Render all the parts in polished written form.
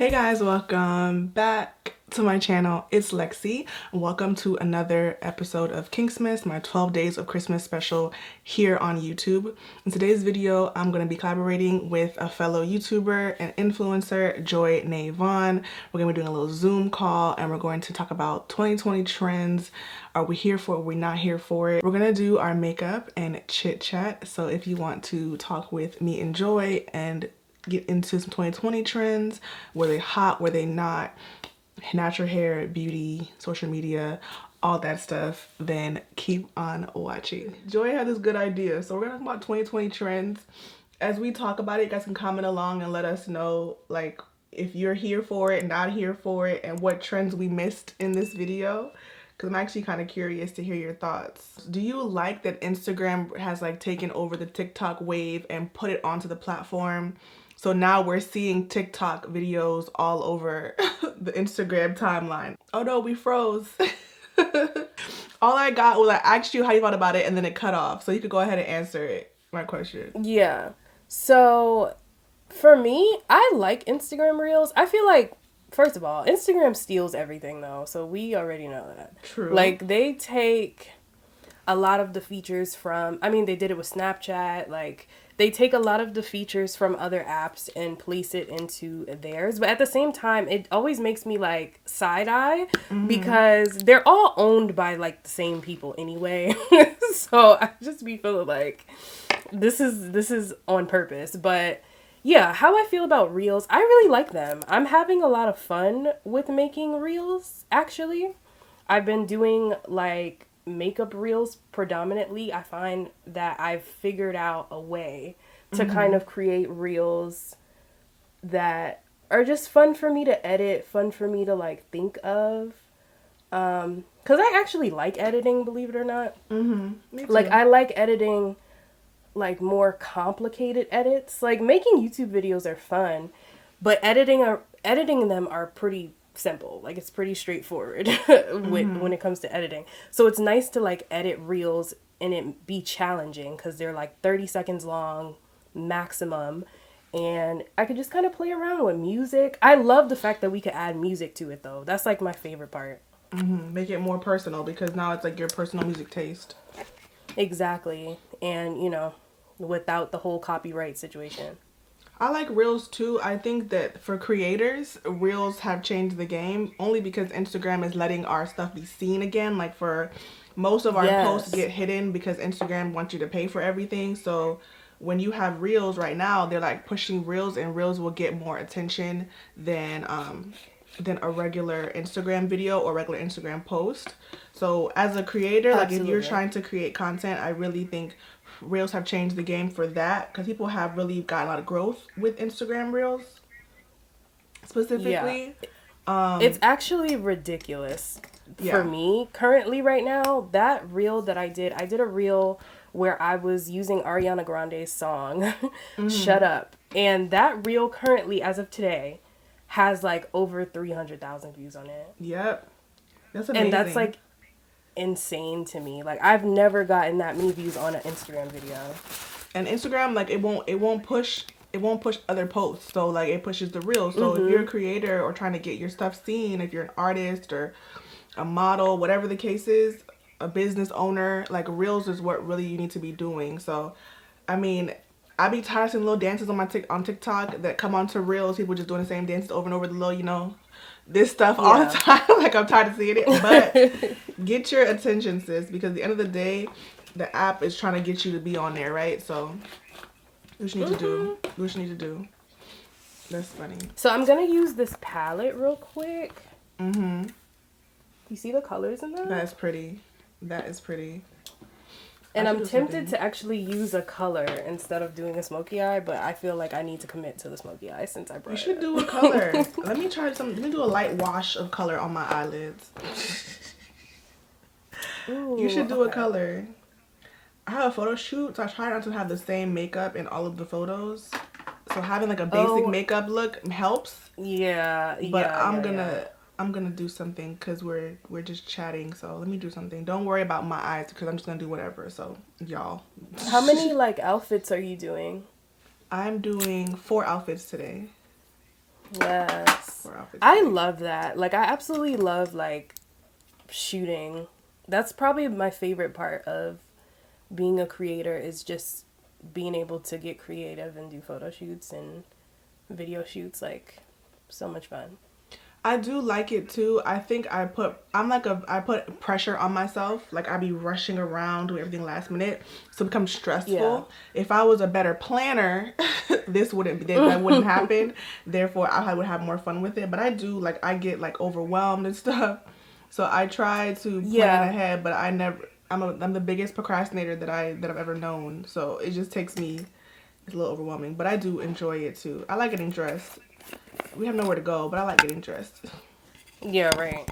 Hey guys, welcome back to my channel. It's Lexi and welcome to another episode of Kinksmas, my 12 days of Christmas special here on YouTube. In today's video, I'm going to be collaborating with a fellow YouTuber and influencer, JoyNavon. We're going to be doing a little Zoom call and we're going to talk about 2020 trends. Are we here for it? Are we not here for it? We're going to do our makeup and chit chat. So if you want to talk with me and Joy and get into some 2020 trends, were they hot, were they not, natural hair, beauty, social media, all that stuff, then keep on watching. Joy had this good idea, so we're gonna talk about 2020 trends. As we talk about it, you guys can comment along and let us know like if you're here for it, not here for it, and what trends we missed in this video, because I'm actually kind of curious to hear your thoughts. Do you like that Instagram has like taken over the TikTok wave and put it onto the platform? So now we're seeing TikTok videos all over the Instagram timeline. Oh no, we froze. All I got was I asked you how you thought about it and then it cut off. So you could go ahead and answer it, my question. Yeah. So for me, I like Instagram Reels. I feel like, first of all, Instagram steals everything though. So we already know that. True. Like they take a lot of the features from, I mean, they did it with Snapchat, like they take a lot of the features from other apps and place it into theirs. But at the same time, it always makes me like side eye because they're all owned by like the same people anyway. So I just be feeling like this is on purpose. But yeah, how I feel about Reels, I really like them. I'm having a lot of fun with making Reels, actually. I've been doing like makeup reels predominantly. I find that I've figured out a way to kind of create reels that are just fun for me to edit, fun for me to like think of. Because I actually like editing, believe it or not. Like I like editing like more complicated edits. Like making YouTube videos are fun, but editing them are pretty simple. Like it's pretty straightforward when it comes to editing. So it's nice to like edit reels and it be challenging because they're like 30 seconds long maximum, and I could just kind of play around with music. I love the fact that we could add music to it though. That's like my favorite part. Make it more personal because now it's like your personal music taste. Exactly. And you know, without the whole copyright situation. I like Reels too. I think that for creators, Reels have changed the game only because Instagram is letting our stuff be seen again. Like for most of our posts get hidden because Instagram wants you to pay for everything. So when you have Reels right now, they're like pushing Reels, and Reels will get more attention than a regular Instagram video or regular Instagram post. So as a creator, like if you're trying to create content, I really think Reels have changed the game for that because people have really got a lot of growth with Instagram Reels specifically. Yeah. It's actually ridiculous for me currently right now. That reel that I did a reel where I was using Ariana Grande's song Shut Up, and that reel currently as of today has like over 300,000 views on it. Yep. That's amazing. And that's like insane to me. Like I've never gotten that many views on an Instagram video. And Instagram, like it won't push other posts. So like it pushes the reels. So if you're a creator or trying to get your stuff seen, if you're an artist or a model, whatever the case is, a business owner, like reels is what really you need to be doing. So I mean, I be tired of seeing little dances on on TikTok that come onto reels, people just doing the same dances over and over, the little, you know, this stuff all the time. Like I'm tired of seeing it. But get your attention, sis, because at the end of the day, the app is trying to get you to be on there, right? So do what you need to do. Do what you need to do. That's funny. So I'm gonna use this palette real quick. You see the colors in that? That is pretty. That is pretty. And I'm tempted to actually use a color instead of doing a smoky eye, but I feel like I need to commit to the smoky eye since I brought it. You should do a color. Let me do a light wash of color on my eyelids. Ooh, you should do a color. I have a photo shoot, so I try not to have the same makeup in all of the photos. So having like a basic makeup look helps. Yeah. But I'm gonna do something because we're just chatting. So let me do something. Don't worry about my eyes because I'm just gonna do whatever. So y'all. How many like outfits are you doing? I'm doing 4 outfits today. Yes. for outfits I today. love that. Like, I absolutely love, like, shooting. That's probably my favorite part of being a creator, is just being able to get creative and do photo shoots and video shoots. Like, so much fun. I do like it too. I think I put pressure on myself. Like I be rushing around, doing everything last minute, so it becomes stressful. Yeah. If I was a better planner, that wouldn't happen. Therefore, I would have more fun with it. But I do like I get like overwhelmed and stuff. So I try to plan Yeah. ahead, but I never. I'm the biggest procrastinator that I've ever known. So it just takes me. It's a little overwhelming, but I do enjoy it too. I like getting dressed. We have nowhere to go, but I like getting dressed. Yeah, right.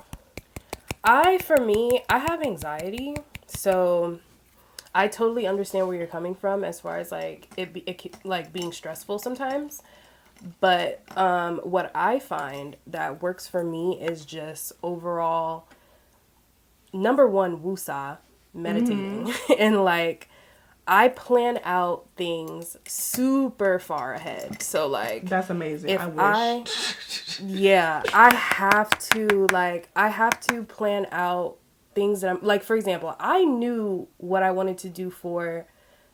For me, I have anxiety, so I totally understand where you're coming from as far as like like being stressful sometimes. But what I find that works for me is just overall, number one, wusa, meditating. And like, I plan out things super far ahead. So like, That's amazing. if I wish. yeah, I have to plan out things that I'm like, for example, I knew what I wanted to do for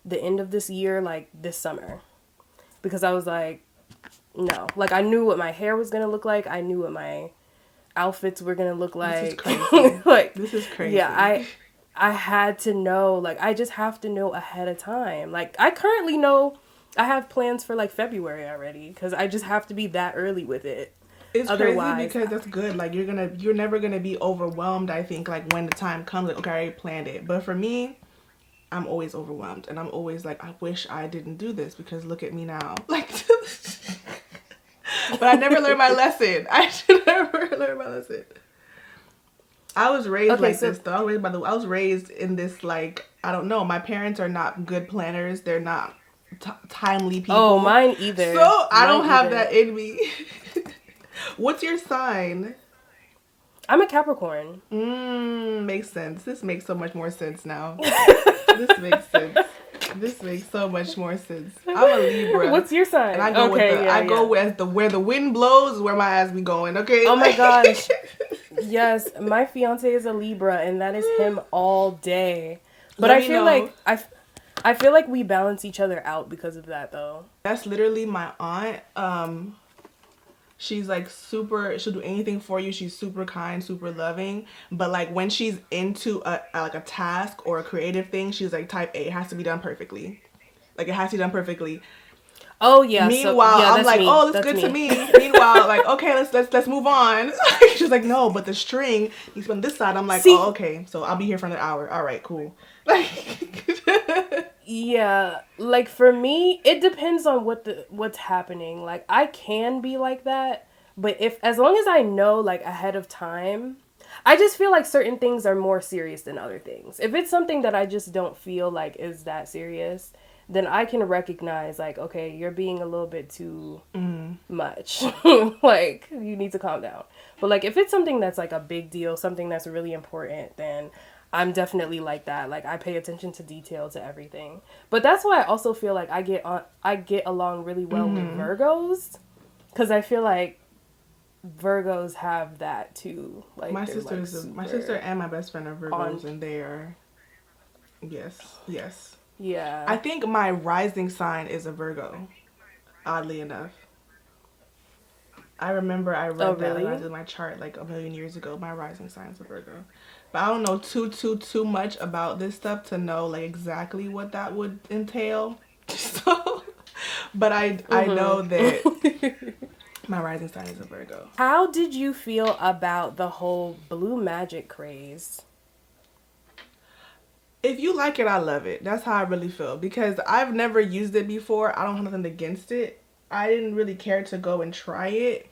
the end of this year, like this summer, because I was like, no, like I knew what my hair was going to look like. I knew what my outfits were going to look like. This is crazy. Like, this is crazy. yeah, I had to know, like, I just have to know ahead of time. Like, I currently know I have plans for like February already, because I just have to be that early with it. It's Otherwise, crazy because that's good. Like you're never gonna be overwhelmed. I think like when the time comes, like okay, I already planned it. But for me, I'm always overwhelmed, and I'm always like, I wish I didn't do this because look at me now. Like, but I never learned my lesson. I should never learn my lesson. I was raised this though. I was raised in this like I don't know. My parents are not good planners. They're not timely people. Oh, mine either. So I don't have that in me. What's your sign? I'm a Capricorn. Makes sense. This makes so much more sense now. This makes sense. This makes so much more sense. I'm a Libra. What's your sign? And I go with where the wind blows is where my ass be going. Okay. Oh my gosh. Yes, my fiance is a Libra, and that is him all day. But I feel like we balance each other out because of that, though. That's literally my aunt. She's like she'll do anything for you. She's super kind, super loving. But like when she's into a task or a creative thing, she's like type A. It has to be done perfectly. Like it has to be done perfectly. Oh yeah. Meanwhile, I'm like, oh, that's good to me. Meanwhile, like, okay, let's move on. She's like, no, but the string needs to be on this side. I'm like, oh, okay. So I'll be here for another hour. All right, cool. Yeah, like for me, it depends on what's happening. Like I can be like that, but as long as I know like ahead of time, I just feel like certain things are more serious than other things. If it's something that I just don't feel like is that serious, then I can recognize like, okay, you're being a little bit too much. Like you need to calm down. But like if it's something that's like a big deal, something that's really important, then I'm definitely like that. Like I pay attention to detail, to everything. But that's why I also feel like I get along really well with Virgos, because I feel like Virgos have that too. Like my sister and my best friend are Virgos, and they are yes. Yeah. I think my rising sign is a Virgo. Oddly enough. I remember I read that when I did my chart like a million years ago. My rising sign is a Virgo. But I don't know too much about this stuff to know like exactly what that would entail. So, but I know that my rising sign is a Virgo. How did you feel about the whole blue magic craze? If you like it, I love it. That's how I really feel, because I've never used it before. I don't have nothing against it. I didn't really care to go and try it.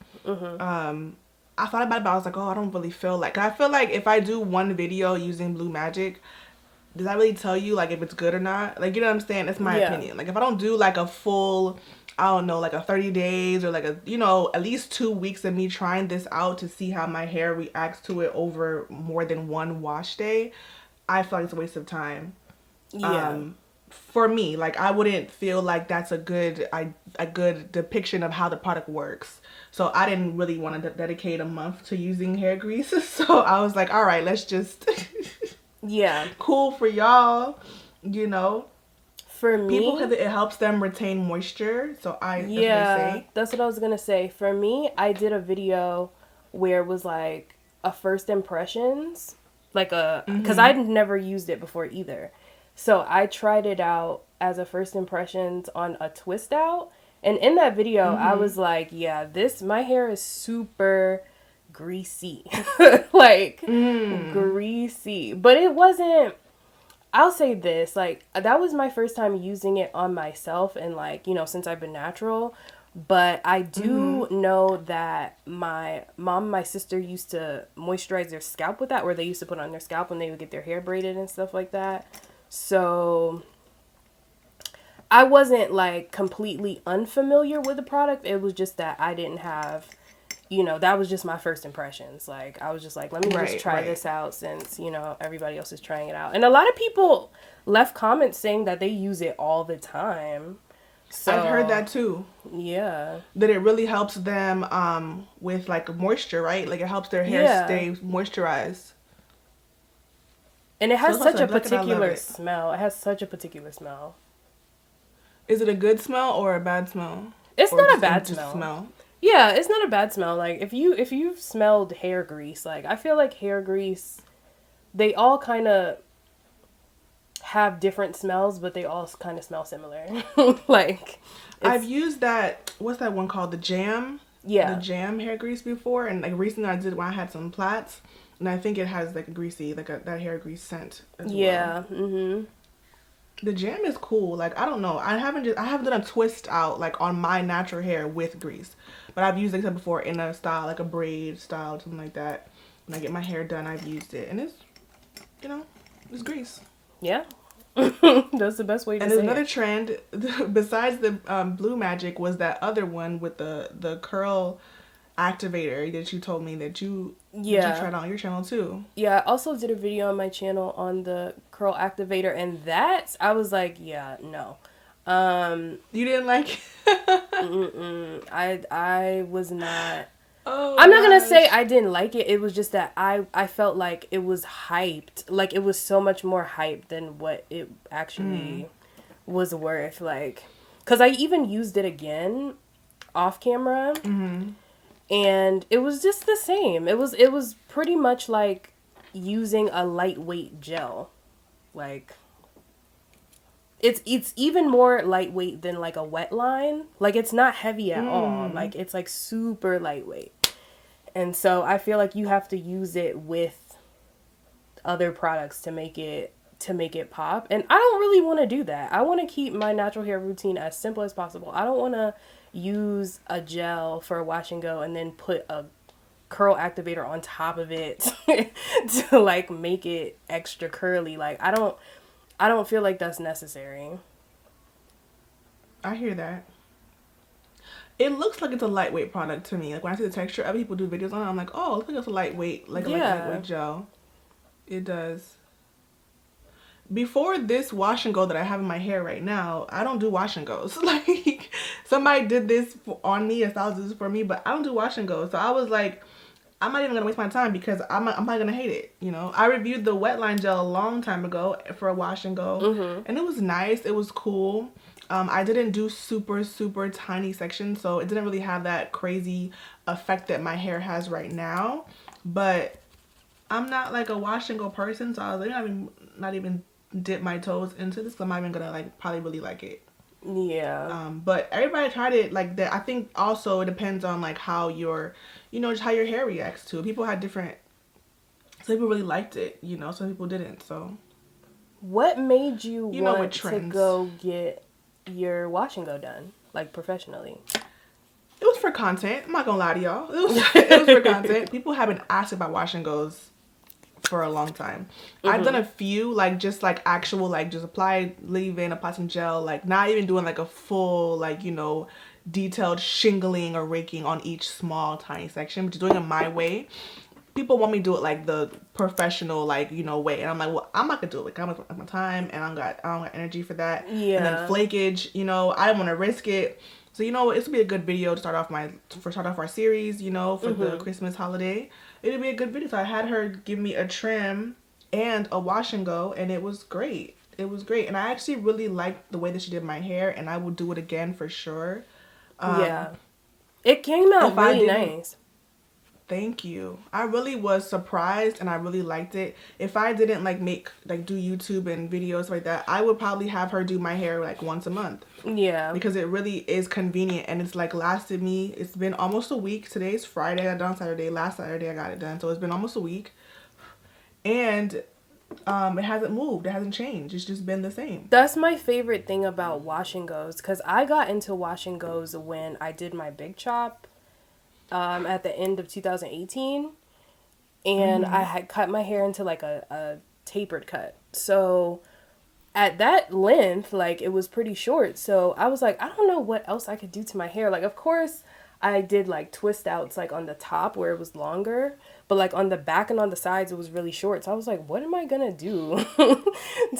I thought about it, but I was like, oh, I don't really feel like... I feel like if I do one video using blue magic, does that really tell you like if it's good or not? Like, you know what I'm saying? That's my opinion. Like, if I don't do like a full, I don't know, like a 30 days or like a, you know, at least 2 weeks of me trying this out to see how my hair reacts to it over more than one wash day, I feel like it's a waste of time. for me, like I wouldn't feel like that's a good depiction of how the product works. So I didn't really want to dedicate a month to using hair grease. So I was like, all right, let's just yeah. Cool for y'all, you know. For me, People, because it helps them retain moisture. So that's what I was gonna say. For me, I did a video where it was like a first impressions, like because I'd never used it before either. So I tried it out as a first impressions on a twist out. And in that video, I was like, yeah, my hair is super greasy. Like, greasy. But it wasn't, I'll say this, like, that was my first time using it on myself. And, like, you know, since I've been natural. But I do know that my mom and my sister used to moisturize their scalp with that, where they used to put on their scalp when they would get their hair braided and stuff like that. So I wasn't like completely unfamiliar with the product. It was just that I didn't have, you know, that was just my first impressions. Like I was just like, let me just try this out since, you know, everybody else is trying it out. And a lot of people left comments saying that they use it all the time. So I've heard that too. Yeah. That it really helps them with like moisture, right? Like it helps their hair stay moisturized. And it has such a particular smell. It has such a particular smell. Is it a good smell or a bad smell? It's not a bad smell. Yeah, it's not a bad smell. Like if you've smelled hair grease, like I feel like hair grease, they all kind of have different smells, but they all kind of smell similar. Like I've used that. What's that one called? The Jam. Yeah. The Jam hair grease before, and like recently I did when I had some plaits. And I think it has like a greasy, like that hair grease scent as well. The Jam is cool. Like I don't know, I haven't done a twist out like on my natural hair with grease, but I've used it before in a style like a braid style, something like that. When I get my hair done, I've used it, and it's, you know, it's grease. Yeah. That's the best way to say it. And there's another trend besides the Blue Magic was that other one with the curl activator that you told me that you tried on your channel too. Yeah, I also did a video on my channel on the curl activator, and that I was like, yeah, no. You didn't like it? I was not. Oh, I'm not gonna say I didn't like it. It was just that I felt like it was hyped. Like it was so much more hyped than what it actually was worth. Like, cause I even used it again off camera. And it was just the same. It was pretty much like using a lightweight gel. Like it's even more lightweight than like a wet line. Like it's not heavy at all. Like it's like super lightweight. And so I feel like you have to use it with other products to make it pop. And I don't really want to do that. I want to keep my natural hair routine as simple as possible. I don't want to use a gel for a wash and go and then put a curl activator on top of it to like make it extra curly. Like I don't feel like that's necessary. I hear that. It looks like it's a lightweight product to me. Like when I see the texture, other people do videos on it, I'm like, oh, it looks like it's a lightweight, like a lightweight gel. It does. Before this wash and go that I have in my hair right now, I don't do wash and goes. Like somebody did this on me, a stylist did this for me, but I don't do wash and goes. So I was like, I'm not even gonna waste my time because I'm not gonna hate it. You know, I reviewed the wet line gel a long time ago for a wash and go, and it was nice. It was cool. I didn't do super tiny sections, so it didn't really have that crazy effect that my hair has right now. But I'm not like a wash and go person, so I was like, not even dip my toes into this. I'm not even gonna like probably really like it. Yeah. But everybody tried it like that. I think also it depends on like how your, you know, just how your hair reacts to it. People had different. Some people really liked it, you know. Some people didn't. So. What made you want to go get your wash and go done, like professionally? It was for content. I'm not gonna lie to y'all. It was for content. People have been asked about wash and goes for a long time. I've done a few, like just like actual, like just apply leave-in, apply some gel, like not even doing like a full, like, you know, detailed shingling or raking on each small tiny section, but just doing it my way. people want me to do it like the professional, like, you know, way. And I'm like, well, I'm not gonna do it. Like, I'm not my time, and I don't got energy for that. Yeah. And then flakage, you know, I don't want to risk it. So, you know, this would be a good video to start off our series, you know, for the Christmas holiday. It'd be a good video. So I had her give me a trim and a wash and go, and it was great. It was great. And I actually really liked the way that she did my hair, and I will do it again for sure. Yeah. It came out really nice. Thank you. I really was surprised, and I really liked it. If I didn't do YouTube and videos like that, I would probably have her do my hair like once a month. Yeah. Because it really is convenient, and it's like lasted me. It's been almost a week. Today's Friday. I got it done Saturday. Last Saturday I got it done. So it's been almost a week. And it hasn't moved. It hasn't changed. It's just been the same. That's my favorite thing about wash and goes, because I got into wash and goes when I did my big chop at the end of 2018, and I had cut my hair into like a tapered cut. So at that length, like, it was pretty short. So I was like, I don't know what else I could do to my hair. Like, of course I did like twist outs like on the top where it was longer, but like on the back and on the sides it was really short. So I was like, what am I gonna do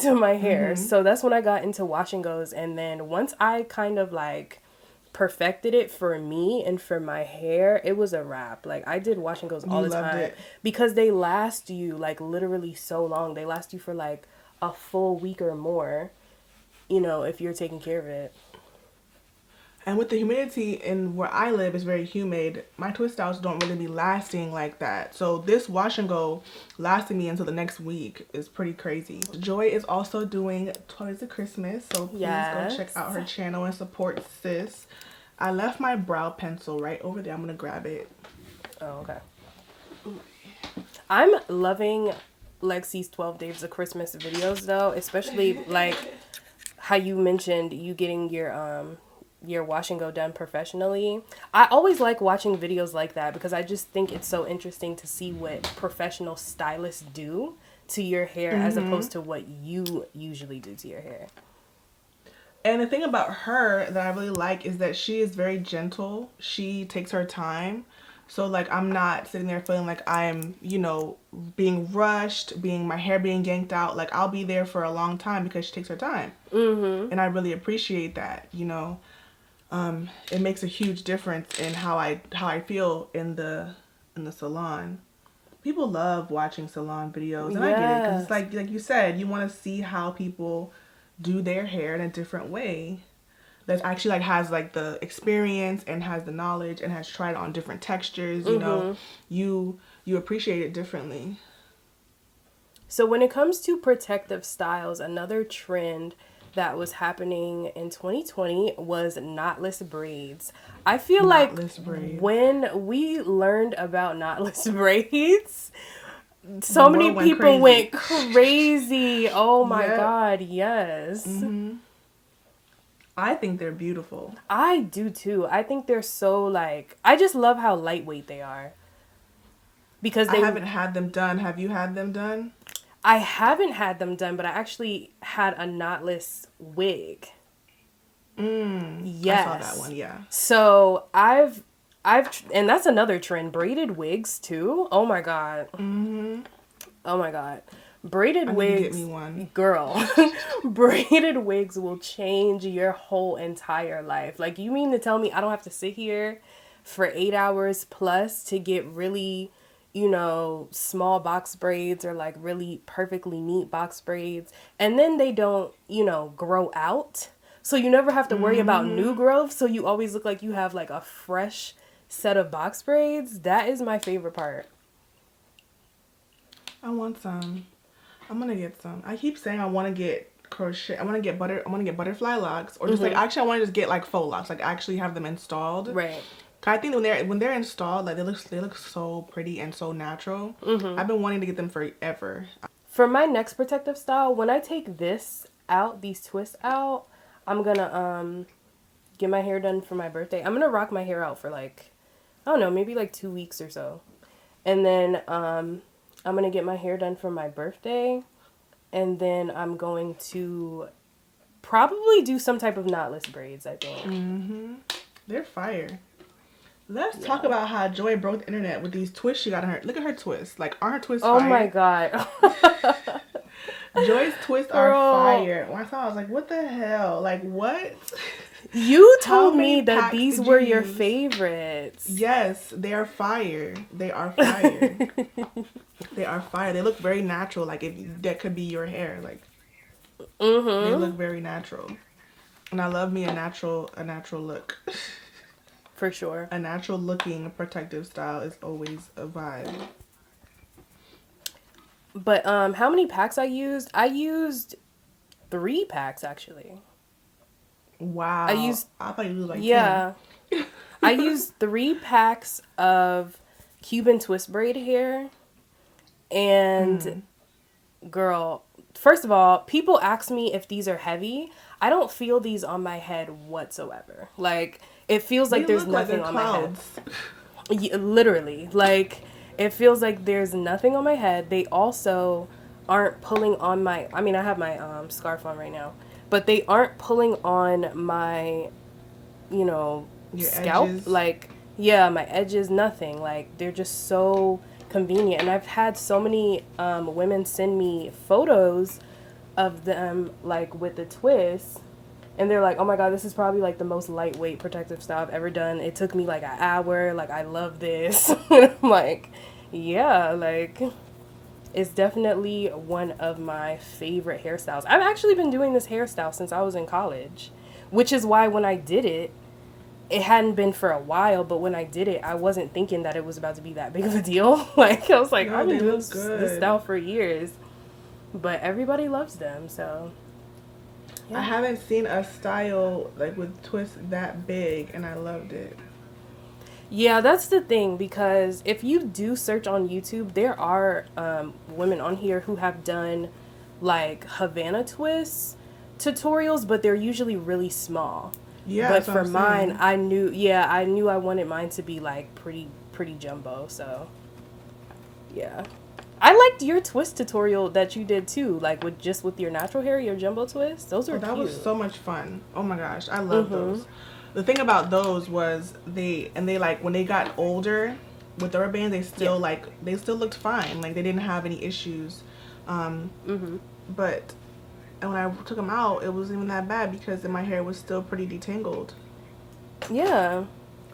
to my hair? So that's when I got into wash and goes. And then once I kind of like perfected it for me and for my hair, it was a wrap. Like, I did wash and goes all the time because they last you like literally so long. They last you for like a full week or more, you know, if you're taking care of it. And with the humidity in where I live, is very humid, my twist outs don't really be lasting like that. So this wash and go lasting me until the next week is pretty crazy. Joy is also doing Toys of Christmas, so please go check out her channel and support sis. I left my brow pencil right over there. I'm gonna grab it. Oh, okay. Ooh. I'm loving Lexi's 12 Days of Christmas videos though, especially like how you mentioned you getting your wash and go done professionally. I always like watching videos like that because I just think it's so interesting to see what professional stylists do to your hair as opposed to what you usually do to your hair. And the thing about her that I really like is that she is very gentle. She takes her time. So like, I'm not sitting there feeling like I'm, you know, being rushed, my hair being yanked out. Like, I'll be there for a long time because she takes her time. And I really appreciate that, you know. It makes a huge difference in how I feel in the salon. People love watching salon videos, and I get it, because it's like you said, you want to see how people do their hair in a different way that actually like has like the experience and has the knowledge and has tried on different textures. You know, you appreciate it differently. So when it comes to protective styles, another trend that was happening in 2020 was knotless braids. I feel like when we learned about knotless braids, so many people went crazy. Oh my God, yes. I think they're beautiful. I do too. I think they're so like, I just love how lightweight they are. Because I haven't had them done. Have you had them done? I haven't had them done, but I actually had a knotless wig. Yes. I saw that one, yeah. So I've, and that's another trend, braided wigs too. Oh my God. Oh my God. Braided wigs, get me one. Girl, braided wigs will change your whole entire life. Like, you mean to tell me I don't have to sit here for 8 hours plus to get really, you know, small box braids or like really perfectly neat box braids, and then they don't, you know, grow out, so you never have to worry about new growth, so you always look like you have like a fresh set of box braids. That is my favorite part. I want some. I'm gonna get some. I keep saying I want to get crochet. I want to get butterfly locks, or just like, actually I want to just get like faux locks, like actually have them installed. Right. I think when they're installed, like they look so pretty and so natural. I've been wanting to get them forever. For my next protective style, when I take this out, these twists out, I'm gonna get my hair done for my birthday. I'm gonna rock my hair out for like, I don't know, maybe like 2 weeks or so, and then I'm gonna get my hair done for my birthday, and then I'm going to probably do some type of knotless braids, I think. They're fire. Let's Yeah. talk about how Joy broke the internet with these twists she got on her. Look at her twists. Like, aren't her twists Oh fire? my god. Joy's twists are Girl. fire. When I saw it, I was like, what the hell? Like, what? You How told many me that packs these did were you your use? favorites. Yes, they are fire. They are fire. They are fire. They look very natural. Like, if that could be your hair. Like, they look very natural. And I love me a natural look. For sure. A natural looking protective style is always a vibe. But how many packs I used? I used 3 packs actually. Wow. I thought you used like 10. I used 3 packs of Cuban twist braid hair. And girl, first of all, people ask me if these are heavy. I don't feel these on my head whatsoever. Like, it feels like there's nothing on my head. Yeah, literally. Like, it feels like there's nothing on my head. They also aren't pulling on my, I mean, I have my scarf on right now, but they aren't pulling on my, you know, Your scalp. edges. Like, yeah, my edges, nothing. Like, they're just so convenient. And I've had so many women send me photos of them, like, with the twist. And they're like, oh my god, this is probably like the most lightweight protective style I've ever done. It took me like an hour. Like, I love this. I'm like, yeah, like, it's definitely one of my favorite hairstyles. I've actually been doing this hairstyle since I was in college, which is why when I did it, it hadn't been for a while, but when I did it, I wasn't thinking that it was about to be that big of a deal. Like, I was like, No, I've been they doing look this style for years. But everybody loves them, so. I haven't seen a style like with twists that big, and I loved it. Yeah, that's the thing, because if you do search on YouTube, there are women on here who have done like Havana twists tutorials, but they're usually really small. Yeah, But that's what for I'm mine, saying. I knew I wanted mine to be like pretty jumbo, so yeah. I liked your twist tutorial that you did too, like with your natural hair, your jumbo twist. Those Oh, are that cute. was so much fun. Oh my gosh, I love those. The thing about those was they like when they got older with the rubber bands, they still looked fine. Like, they didn't have any issues. But and when I took them out, it wasn't even that bad because my hair was still pretty detangled. Yeah.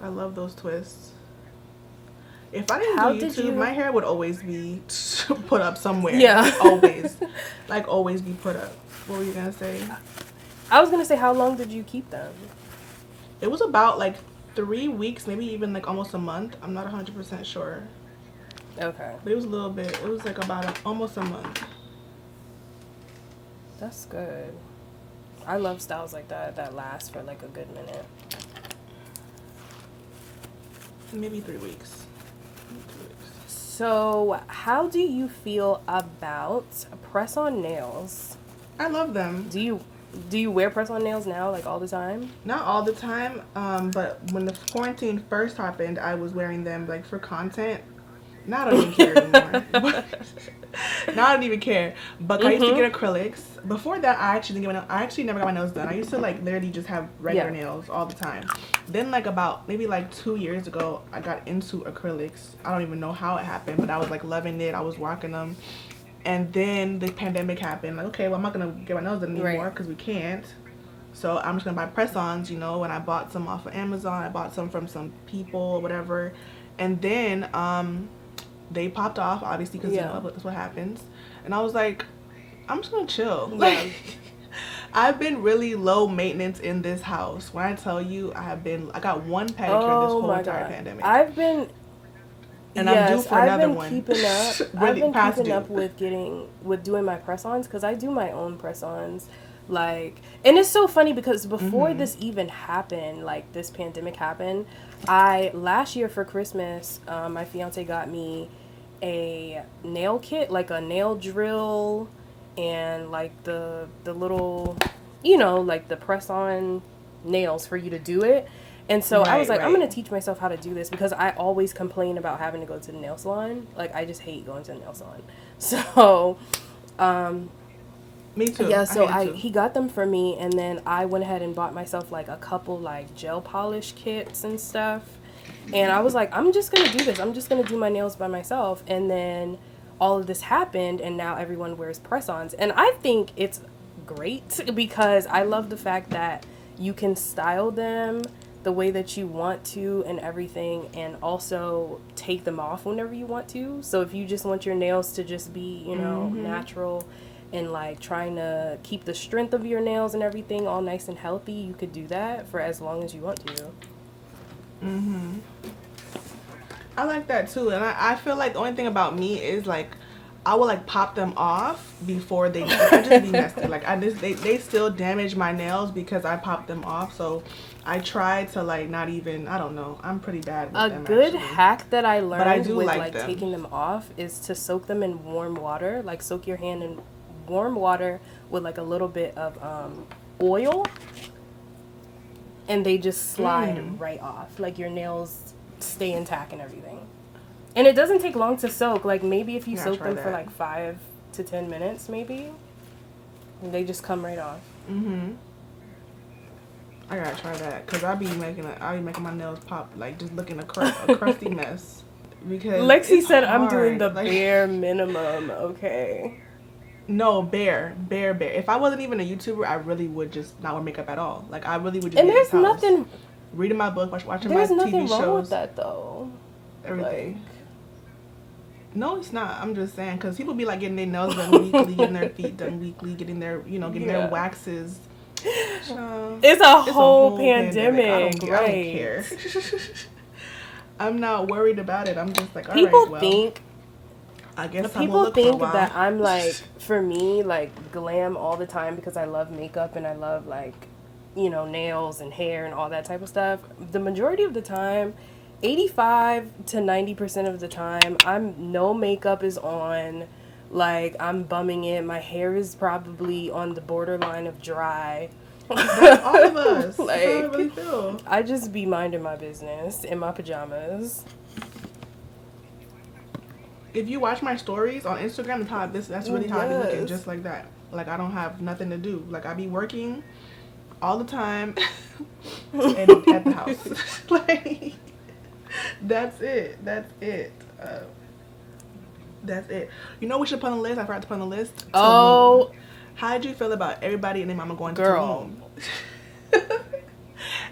I love those twists. If I didn't How do did YouTube, you? my hair would always be put up somewhere. Yeah. Always. Like, always be put up. What were you going to say? I was gonna say, how long did you keep them? It was about like 3 weeks, maybe even like almost a month. I'm not 100% sure. Okay. But it was a little bit. It was like about almost a month. That's good. I love styles like that last for like a good minute. Maybe 3 weeks. Maybe 3 weeks. So, how do you feel about press-on nails? I love them. Do you wear press-on nails now, like all the time? Not all the time, but when the quarantine first happened, I was wearing them like for content. Now I don't even care anymore. Now I don't even care. But I used to get acrylics. Before that, I actually never got my nails done. I used to like literally just have regular nails all the time. Then like about maybe like 2 years ago, I got into acrylics. I don't even know how it happened, but I was like loving it. I was rocking them. And then the pandemic happened. Like, okay, well, I'm not gonna get my nails done anymore because we can't. So I'm just gonna buy press-ons, you know. And I bought some off of Amazon. I bought some from some people, whatever. And then they popped off, obviously, because you know that's what happens. And I was like, I'm just gonna chill. Like, I've been really low maintenance in this house. When I tell you, I got one pedicure this whole entire pandemic. I've been. And I'm due for another one. Keeping up. Really I've been past keeping due. up with doing my press-ons, because I do my own press-ons. Like, and it's so funny because before this even happened, like this pandemic happened, last year for Christmas, my fiance got me a nail kit, like a nail drill, and like the little, you know, like the press-on nails for you to do it. And so I was like, I'm going to teach myself how to do this, because I always complain about having to go to the nail salon. Like, I just hate going to the nail salon. So, me too. Yeah, so he got them for me, and then I went ahead and bought myself like a couple like gel polish kits and stuff. And I was like, I'm just going to do this. I'm just going to do my nails by myself. And then all of this happened, and now everyone wears press-ons. And I think it's great because I love the fact that you can style them the way that you want to and everything, and also take them off whenever you want to. So if you just want your nails to just be, you know, natural and like trying to keep the strength of your nails and everything all nice and healthy, you could do that for as long as you want to. I like that too, and I feel like the only thing about me is like I will like pop them off before they like, I just be messy. Like they still damage my nails because I pop them off. So I try to like not even, I don't know, I'm pretty bad with them. A good hack that I learned I do with like like taking them off is to soak them in warm water. Like soak your hand in warm water with like a little bit of oil, and they just slide right off. Like your nails stay intact and everything. And it doesn't take long to soak. Like maybe if you soak them for like 5 to 10 minutes, maybe they just come right off. I gotta try that because I'll be making my nails pop, like just looking a crusty mess. Because Lexi said hard. I'm doing the like, bare minimum. Okay. No, bare. If I wasn't even a YouTuber, I really would just not wear makeup at all. Like I really would just. And be there's in this house, nothing. reading my book, watching my TV There's shows. nothing wrong with that though. Everything. Like, no, it's not. I'm just saying because people be like getting their nails done weekly, getting their feet done weekly, getting their getting their waxes. It's a whole pandemic. I don't care. I'm not worried about it. I'm just like, all people right, well, think. I guess People think that I'm like, for me, like glam all the time because I love makeup and I love like, nails and hair and all that type of stuff. The majority of the time, 85 to 90% of the time, no makeup is on. Like I'm bumming it. My hair is probably on the borderline of dry. That's all of us. Like, That's how I really feel. I just be minding my business in my pajamas. If you watch my stories on Instagram, that's really how I be looking, just like that. Like I don't have nothing to do. Like I be working all the time and at the house. Like that's it. That's it. You know what we should put on the list? I forgot to put on the list. Oh. How did you feel about everybody and their mama going to Girl. Tulum?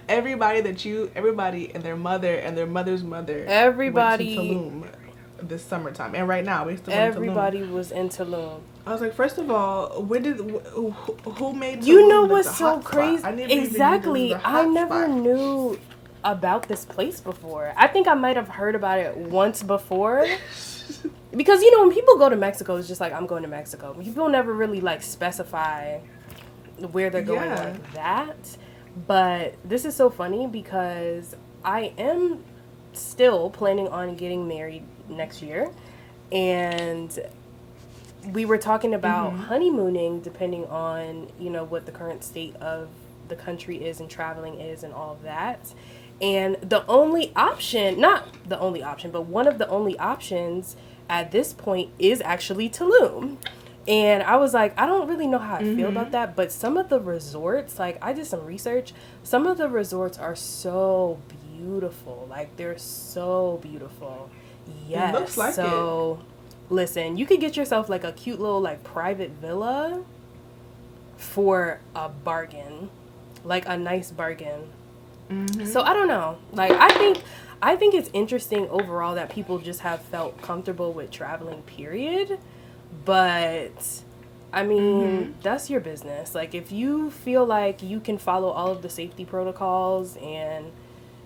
Everybody and their mother and their mother's mother. Everybody. Went to Tulum this summertime, and right now we're still everybody in Tulum. Was in Tulum. I was like, first of all, who made Tulum? You know what's so crazy? Exactly. I never knew about this place before. I think I might have heard about it once before. Because when people go to Mexico, it's just like, I'm going to Mexico. People never really like specify where they're going like that. But this is so funny because I am still planning on getting married next year, and we were talking about honeymooning depending on what the current state of the country is and traveling is and all of that. And the only option, not the only option, but one of the only options at this point is actually Tulum. And I was like, I don't really know how I feel about that, but some of the resorts, like I did some research, some of the resorts are so beautiful. Like they're so beautiful. Yes. It looks like so listen, you could get yourself like a cute little like private villa for a bargain. Like a nice bargain. So I don't know. Like I think it's interesting overall that people just have felt comfortable with traveling, period. But I mean, that's your business. Like if you feel like you can follow all of the safety protocols and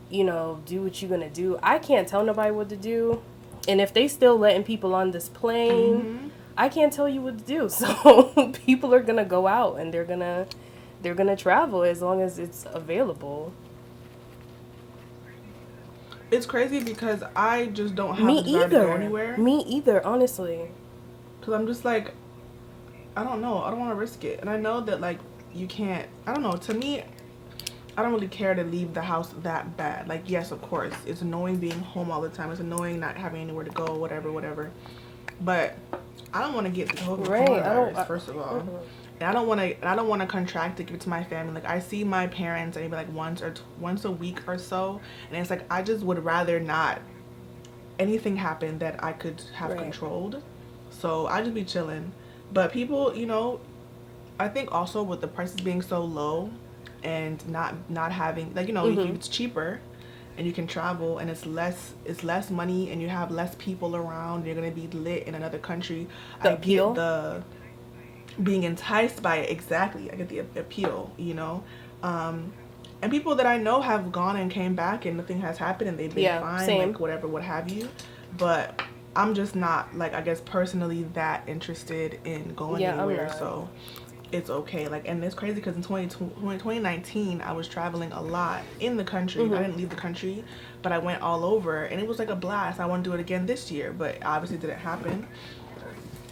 do what you're gonna do, I can't tell nobody what to do. And if they still letting people on this plane, I can't tell you what to do. So people are gonna go out and they're gonna travel as long as it's available. It's crazy because I just don't have a desire to go anywhere. Me either, honestly. Because I'm just like, I don't know. I don't want to risk it. And I know that, like, you can't. I don't know. To me, I don't really care to leave the house that bad. Like, yes, of course. It's annoying being home all the time. It's annoying not having anywhere to go, whatever. But I don't want to get the whole coronavirus, first of all. and I don't want to contract to give it to my family. Like I see my parents maybe like once a week or so, and it's like I just would rather not anything happen that I could have controlled. So I just be chilling. But people, you know, I think also with the prices being so low and not having, like, you know, it's cheaper and you can travel and it's less money and you have less people around, you're gonna be lit in another country. I get the being enticed by it. Exactly, I get the appeal, you know. And people that I know have gone and came back and nothing has happened and they've been fine, like whatever, what have you. But I'm just not, like, I guess personally that interested in going anywhere. So it's okay. Like, and it's crazy because in 2019 I was traveling a lot in the country. I didn't leave the country, but I went all over and it was like a blast. I want to do it again this year, but obviously it didn't happen.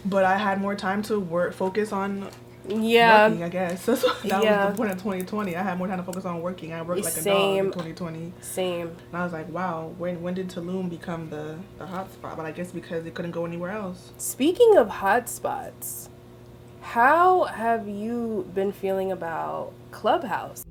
But I had more time to focus on working, I guess. That was the point of 2020. I had more time to focus on working. I worked like a dog in 2020. Same. And I was like, wow, when did Tulum become the hot spot? But I guess because it couldn't go anywhere else. Speaking of hot spots, how have you been feeling about Clubhouse?